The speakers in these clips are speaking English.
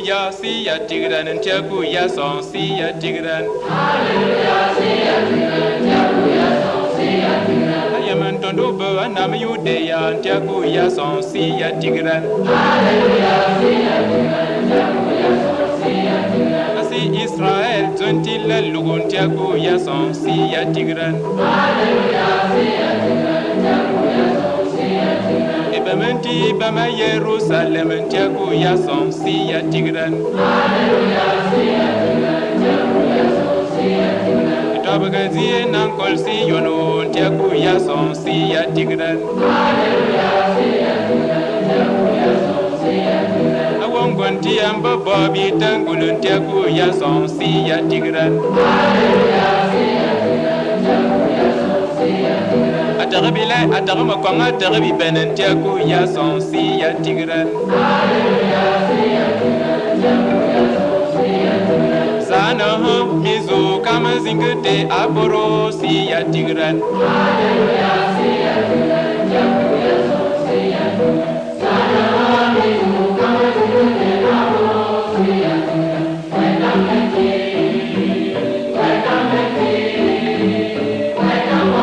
Alléluia si yatigran ntiakuya son si yatigran. Alléluia si yatigran ntiakuya son si yatigran. B'ayem Ntondobe nnam Yudea ntiakuya son si yatigran. Alléluia si yatigran ntiakuya son si yatigran. Asi Israël Nti alugu ntiakuya son si yatigran. Alléluia si yatigran ntiakuya son si yatigran. Ebêm Nti bama Yerusalem ntiakuya son si yatigran. Alléluia si yatigran ntiakuya son si yatigran. Etôbëgô zie nkol Sion ntiakuya son si yatigran. Alléluia si yatigran ntiakuya son si yatigran. Awongonti ambë bita ngul ntiakuya son si yatigran. Alléluia si yatigran ntiakuya son si yatigran. Atëgë bilëe atëgë mëkôn atëgë bibene ntiakuya son si yatigran. Alléluia si yatigran ntiakuya son si yatigran. Zaan mizu kamazingte aboro si yatigran. Alléluia si yatigran ntiakuya son si yatigran. Zaan mizu kamazingte aboro si yatigran. B'ayem Nti, B'ayem Nti, B'ayem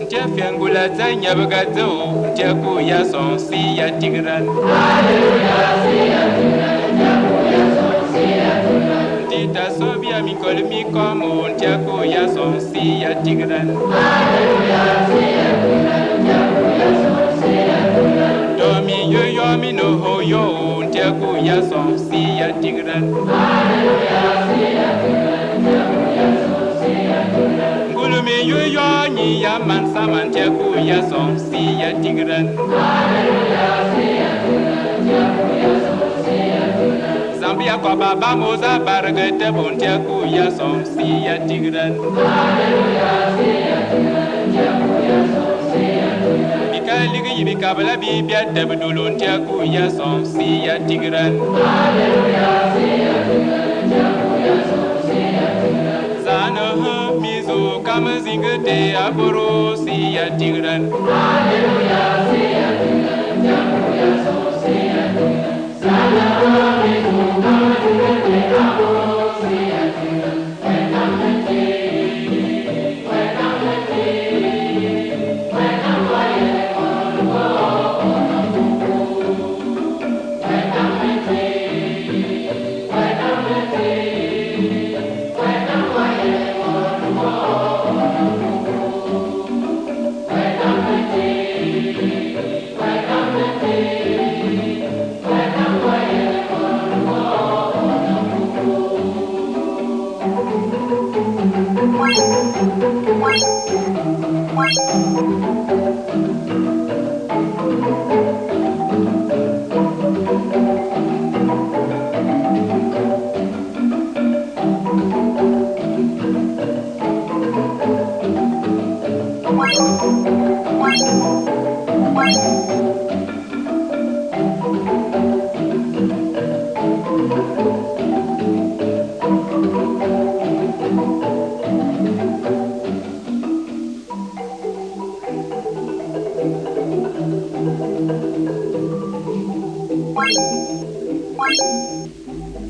Ntiafiangula zanyabaga dzoe ntiakuya son si yatigran. Alléluia si yatigran ntiakuya son si yatigran. Ntita sobia mikol mikomo ntiakuya son si yatigran. Alléluia si yatigran ntiakuya son si yatigran. Domi yoyo minoho yo ntiakuya son si yatigran. Alléluia si yatigran ntiakuya son si yatigran. Ngulumi yoyo ni ya mansama ntiakuya son si yatigran. Alléluia si yatigran ntiakuya son si yatigran. Zamba Yakob bamoza baragete ntiakuya son si yatigran. Alléluia si yatigran ntiakuya son si yatigran. Bikaligi yibikabla bibia debdulu ntiakuya son si yatigran. Alléluia si yatigran ntiakuya son si yatigran. Zaan mizu kamazingte aboro si yatigran. Alléluia si yatigran ntiakuya son si yatigran. Zaan mizu kamazingte aboro si yatigran. B'ayem Nti, B'ayem Nti, B'ayem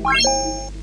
What?